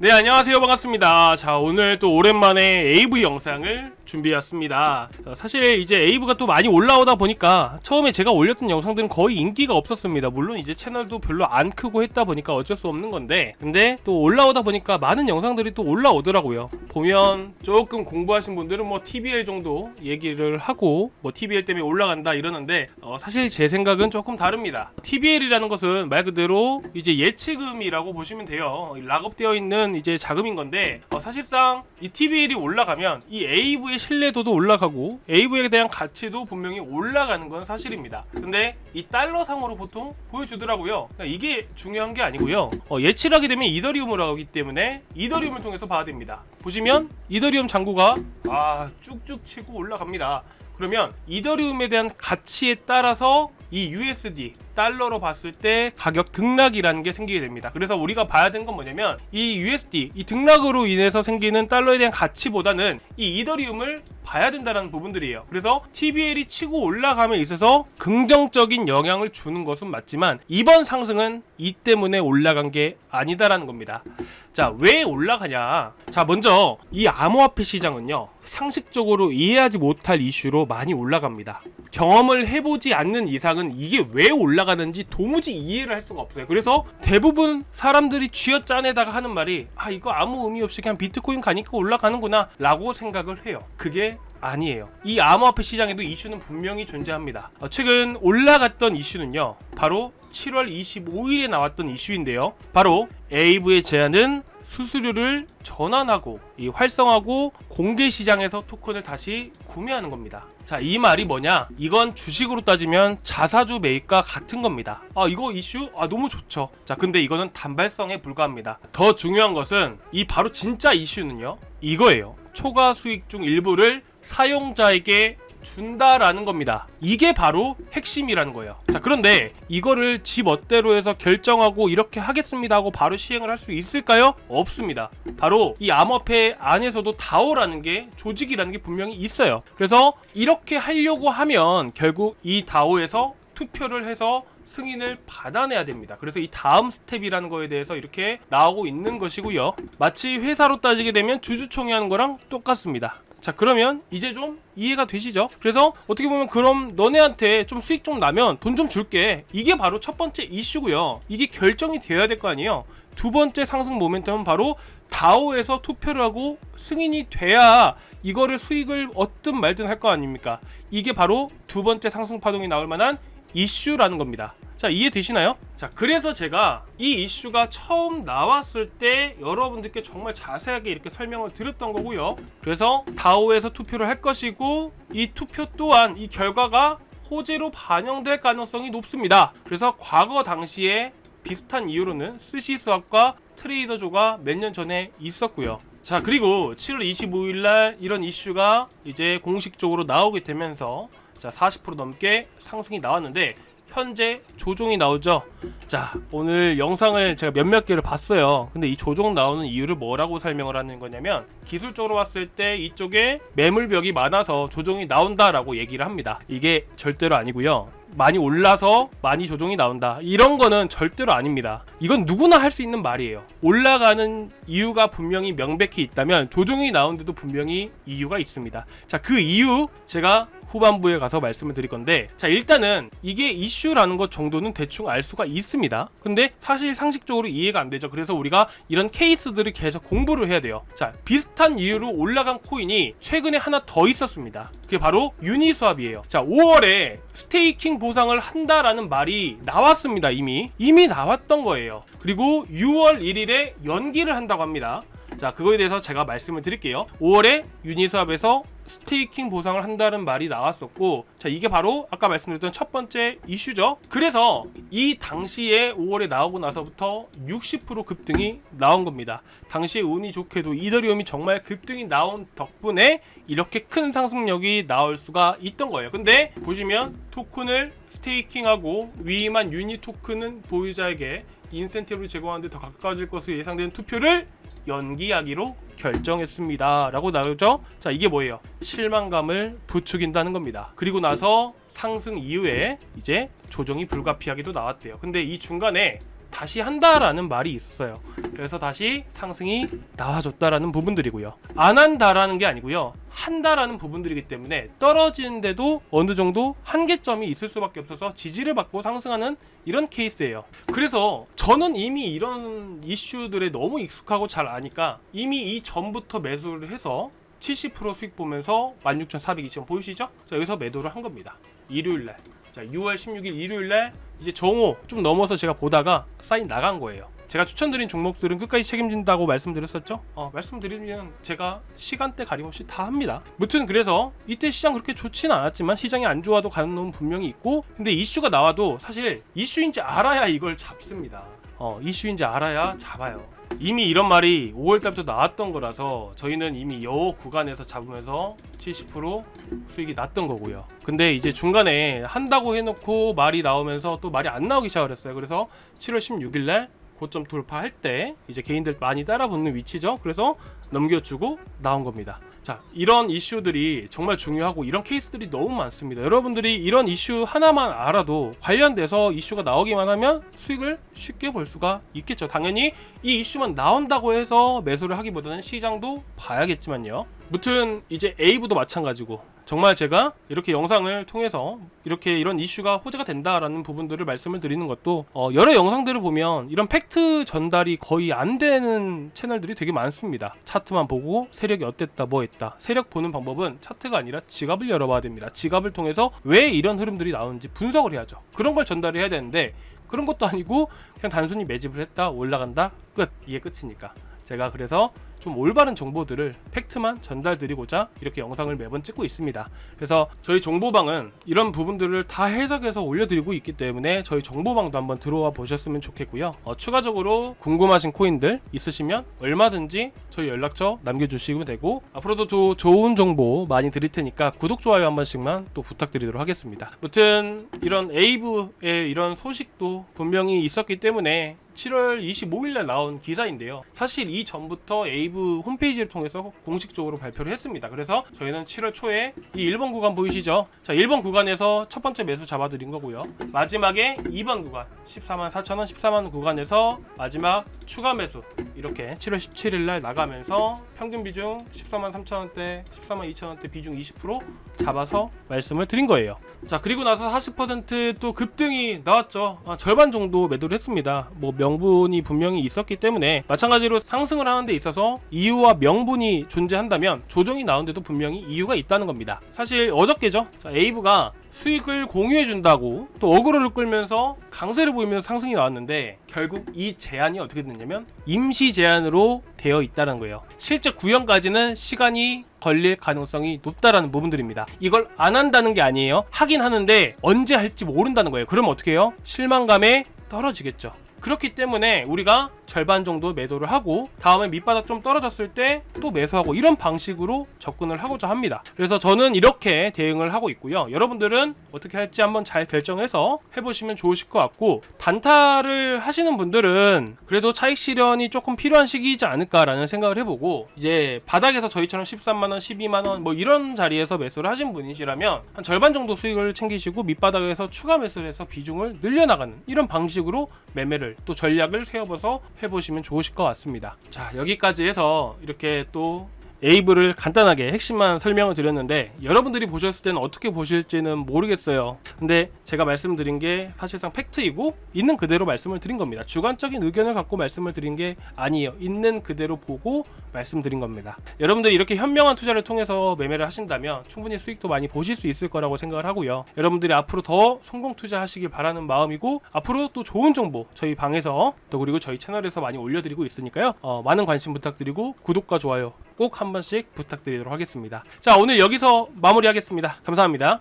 네, 안녕하세요. 반갑습니다. 자, 오늘 또 오랜만에 AV 영상을 준비했습니다. 사실 이제 AV가 또 많이 올라오다 보니까 처음에 제가 올렸던 영상들은 거의 인기가 없었습니다. 물론 이제 채널도 별로 안 크고 했다 보니까 어쩔 수 없는 건데, 근데 또 올라오다 보니까 많은 영상들이 또 올라오더라고요. 보면 조금 공부하신 분들은 뭐 TBL 정도 얘기를 하고 뭐 TBL 때문에 올라간다 이러는데, 사실 제 생각은 조금 다릅니다. TBL이라는 것은 말 그대로 이제 예치금이라고 보시면 돼요. 락업되어 있는 이제 자금인 건데, 사실상 이 TBL이 올라가면 이 AV의 신뢰도도 올라가고 AV에 대한 가치도 분명히 올라가는 건 사실입니다. 근데 이 달러상으로 보통 보여주더라고요. 그러니까 이게 중요한 게 아니고요. 예치를 하게 되면 이더리움으로 하기 때문에 이더리움을 통해서 봐야 됩니다. 보시면 이더리움 잔고가 쭉쭉 치고 올라갑니다. 그러면 이더리움에 대한 가치에 따라서 이 USD 달러로 봤을 때 가격 등락이라는 게 생기게 됩니다. 그래서 우리가 봐야 되는 건 뭐냐면 이 USD, 이 등락으로 인해서 생기는 달러에 대한 가치보다는 이 이더리움을 봐야 된다는 부분들이에요. 그래서 TBL이 치고 올라감에 있어서 긍정적인 영향을 주는 것은 맞지만 이번 상승은 이 때문에 올라간 게 아니다라는 겁니다. 자, 왜 올라가냐? 자, 먼저 이 암호화폐 시장은요, 상식적으로 이해하지 못할 이슈로 많이 올라갑니다. 경험을 해보지 않는 이상은 이게 왜 올라가는지 도무지 이해를 할 수가 없어요. 그래서 대부분 사람들이 쥐어짜내다가 하는 말이 이거 아무 의미 없이 그냥 비트코인 가니까 올라가는구나 라고 생각을 해요. 그게 아니에요. 이 암호화폐 시장에도 이슈는 분명히 존재합니다. 최근 올라갔던 이슈는요, 바로 7월 25일에 나왔던 이슈인데요, 바로 AV의 제안은 수수료를 전환하고 활성하고 공개 시장에서 토큰을 다시 구매하는 겁니다. 자, 이 말이 뭐냐? 이건 주식으로 따지면 자사주 매입과 같은 겁니다. 이거 이슈 너무 좋죠. 자, 근데 이거는 단발성에 불과합니다. 더 중요한 것은 이 바로 진짜 이슈는요, 이거예요. 초과 수익 중 일부를 사용자에게 준다라는 겁니다. 이게 바로 핵심이라는 거예요. 자, 그런데 이거를 지 멋대로 해서 결정하고 이렇게 하겠습니다 하고 바로 시행을 할 수 있을까요? 없습니다. 바로 이 암호화폐 안에서도 다오라는 게, 조직이라는 게 분명히 있어요. 그래서 이렇게 하려고 하면 결국 이 다오에서 투표를 해서 승인을 받아내야 됩니다. 그래서 이 다음 스텝이라는 거에 대해서 이렇게 나오고 있는 것이고요. 마치 회사로 따지게 되면 주주총회 하는 거랑 똑같습니다. 자, 그러면 이제 좀 이해가 되시죠? 그래서 어떻게 보면 그럼 너네한테 좀 수익 좀 나면 돈 좀 줄게, 이게 바로 첫 번째 이슈고요. 이게 결정이 되어야 될 거 아니에요. 두 번째 상승 모멘텀은 바로 다오에서 투표를 하고 승인이 돼야 이거를 수익을 얻든 말든 할 거 아닙니까? 이게 바로 두 번째 상승 파동이 나올 만한 이슈라는 겁니다. 자, 이해되시나요? 자, 그래서 제가 이 이슈가 처음 나왔을 때 여러분들께 정말 자세하게 이렇게 설명을 드렸던 거고요. 그래서 다오에서 투표를 할 것이고, 이 투표 또한 이 결과가 호재로 반영될 가능성이 높습니다. 그래서 과거 당시에 비슷한 이유로는 스시스왑과 트레이더조가 몇 년 전에 있었고요. 자, 그리고 7월 25일날 이런 이슈가 이제 공식적으로 나오게 되면서 자, 40% 넘게 상승이 나왔는데 현재 조종이 나오죠. 자, 오늘 영상을 제가 몇몇 개를 봤어요. 근데 이 조종 나오는 이유를 뭐라고 설명을 하는 거냐면, 기술적으로 봤을 때 이쪽에 매물벽이 많아서 조종이 나온다라고 얘기를 합니다. 이게 절대로 아니고요. 많이 올라서 많이 조종이 나온다, 이런 거는 절대로 아닙니다. 이건 누구나 할 수 있는 말이에요. 올라가는 이유가 분명히 명백히 있다면 조종이 나오는데도 분명히 이유가 있습니다. 자, 그 이유 제가 후반부에 가서 말씀을 드릴 건데, 자, 일단은 이게 이슈라는 것 정도는 대충 알 수가 있습니다. 근데 사실 상식적으로 이해가 안 되죠. 그래서 우리가 이런 케이스들을 계속 공부를 해야 돼요. 자, 비슷한 이유로 올라간 코인이 최근에 하나 더 있었습니다. 그게 바로 유니스왑이에요. 자, 5월에 스테이킹 보상을 한다라는 말이 나왔습니다. 이미 나왔던 거예요. 그리고 6월 1일에 연기를 한다고 합니다. 자, 그거에 대해서 제가 말씀을 드릴게요. 5월에 유니스왑에서 스테이킹 보상을 한다는 말이 나왔었고, 자, 이게 바로 아까 말씀드렸던 첫 번째 이슈죠. 그래서 이 당시에 5월에 나오고 나서부터 60% 급등이 나온 겁니다. 당시에 운이 좋게도 이더리움이 정말 급등이 나온 덕분에 이렇게 큰 상승력이 나올 수가 있던 거예요. 근데 보시면 토큰을 스테이킹하고 위임한 유니 토큰은 보유자에게 인센티브를 제공하는 데 더 가까워질 것으로 예상되는 투표를 연기하기로 결정했습니다 라고 나오죠. 자, 이게 뭐예요? 실망감을 부추긴다는 겁니다. 그리고 나서 상승 이후에 이제 조정이 불가피하게도 나왔대요. 근데 이 중간에 다시 한다라는 말이 있어요. 그래서 다시 상승이 나와줬다라는 부분들이고요. 안 한다라는 게 아니고요. 한다라는 부분들이기 때문에 떨어지는데도 어느 정도 한계점이 있을 수밖에 없어서 지지를 받고 상승하는 이런 케이스예요. 그래서 저는 이미 이런 이슈들에 너무 익숙하고 잘 아니까 이미 이 전부터 매수를 해서 70% 수익 보면서 16,420원 보이시죠? 자, 여기서 매도를 한 겁니다. 일요일날. 자, 6월 16일 일요일날 이제 정오 좀 넘어서 제가 보다가 사인 나간 거예요. 제가 추천드린 종목들은 끝까지 책임진다고 말씀드렸었죠? 말씀드리면 제가 시간대 가림없이 다 합니다. 무튼 그래서 이때 시장 그렇게 좋지는 않았지만 시장이 안 좋아도 가는 놈은 분명히 있고, 근데 이슈가 나와도 사실 이슈인지 알아야 이걸 잡습니다. 이슈인지 알아야 잡아요. 이미 이런 말이 5월달부터 나왔던 거라서 저희는 이미 요 구간에서 잡으면서 70% 수익이 났던 거고요. 근데 이제 중간에 한다고 해놓고 말이 나오면서 또 말이 안 나오기 시작을 했어요. 그래서 7월 16일날 고점 돌파할 때 이제 개인들 많이 따라붙는 위치죠. 그래서 넘겨주고 나온 겁니다. 자, 이런 이슈들이 정말 중요하고 이런 케이스들이 너무 많습니다. 여러분들이 이런 이슈 하나만 알아도 관련돼서 이슈가 나오기만 하면 수익을 쉽게 볼 수가 있겠죠. 당연히 이 이슈만 나온다고 해서 매수를 하기보다는 시장도 봐야겠지만요. 무튼 이제 에이브도 마찬가지고 정말 제가 이렇게 영상을 통해서 이렇게 이런 이슈가 호재가 된다라는 부분들을 말씀을 드리는 것도 여러 영상들을 보면 이런 팩트 전달이 거의 안 되는 채널들이 되게 많습니다. 차트만 보고 세력이 어땠다 뭐 했다. 세력 보는 방법은 차트가 아니라 지갑을 열어봐야 됩니다. 지갑을 통해서 왜 이런 흐름들이 나오는지 분석을 해야죠. 그런 걸 전달을 해야 되는데 그런 것도 아니고 그냥 단순히 매집을 했다 올라간다 끝, 이게 끝이니까 제가 그래서 좀 올바른 정보들을 팩트만 전달드리고자 이렇게 영상을 매번 찍고 있습니다. 그래서 저희 정보방은 이런 부분들을 다 해석해서 올려드리고 있기 때문에 저희 정보방도 한번 들어와 보셨으면 좋겠고요. 추가적으로 궁금하신 코인들 있으시면 얼마든지 저희 연락처 남겨주시면 되고, 앞으로도 더 좋은 정보 많이 드릴 테니까 구독, 좋아요 한 번씩만 또 부탁드리도록 하겠습니다. 아무튼 이런 에이브의 이런 소식도 분명히 있었기 때문에 7월 25일날 나온 기사인데요. 사실 이 전부터 에이브 홈페이지를 통해서 공식적으로 발표를 했습니다. 그래서 저희는 7월 초에 이 1번 구간 보이시죠? 자, 1번 구간에서 첫 번째 매수 잡아드린 거고요. 마지막에 2번 구간 144,000원, 14만원 구간에서 마지막 추가 매수 이렇게 7월 17일날 나가면서 평균 비중 143,000원대, 142,000원대 비중 20% 잡아서 말씀을 드린 거예요. 자, 그리고 나서 40% 또 급등이 나왔죠. 절반 정도 매도를 했습니다. 뭐 명분이 분명히 있었기 때문에, 마찬가지로 상승을 하는 데 있어서 이유와 명분이 존재한다면 조정이 나오는데도 분명히 이유가 있다는 겁니다. 사실 어저께죠. 자, 에이브가 수익을 공유해준다고 또 어그로를 끌면서 강세를 보이면서 상승이 나왔는데 결국 이 제한이 어떻게 됐냐면 임시 제한으로 되어 있다는 거예요. 실제 구형까지는 시간이 걸릴 가능성이 높다라는 부분들입니다. 이걸 안 한다는 게 아니에요. 하긴 하는데 언제 할지 모른다는 거예요. 그럼 어떻게 해요? 실망감에 떨어지겠죠. 그렇기 때문에 우리가 절반 정도 매도를 하고 다음에 밑바닥 좀 떨어졌을 때 또 매수하고 이런 방식으로 접근을 하고자 합니다. 그래서 저는 이렇게 대응을 하고 있고요. 여러분들은 어떻게 할지 한번 잘 결정해서 해보시면 좋으실 것 같고, 단타를 하시는 분들은 그래도 차익 실현이 조금 필요한 시기이지 않을까라는 생각을 해보고, 이제 바닥에서 저희처럼 13만원, 12만원 뭐 이런 자리에서 매수를 하신 분이시라면 한 절반 정도 수익을 챙기시고 밑바닥에서 추가 매수를 해서 비중을 늘려나가는 이런 방식으로 매매를 또 전략을 세워봐서 해보시면 좋으실 것 같습니다. 자, 여기까지 해서 이렇게 또 에이브를 간단하게 핵심만 설명을 드렸는데 여러분들이 보셨을 때는 어떻게 보실지는 모르겠어요. 근데 제가 말씀드린 게 사실상 팩트이고 있는 그대로 말씀을 드린 겁니다. 주관적인 의견을 갖고 말씀을 드린 게 아니에요. 있는 그대로 보고 말씀드린 겁니다. 여러분들이 이렇게 현명한 투자를 통해서 매매를 하신다면 충분히 수익도 많이 보실 수 있을 거라고 생각을 하고요. 여러분들이 앞으로 더 성공 투자하시길 바라는 마음이고, 앞으로 또 좋은 정보 저희 방에서 또 그리고 저희 채널에서 많이 올려드리고 있으니까요. 많은 관심 부탁드리고 구독과 좋아요 꼭 한 번씩 부탁드리도록 하겠습니다. 자, 오늘 여기서 마무리하겠습니다. 감사합니다.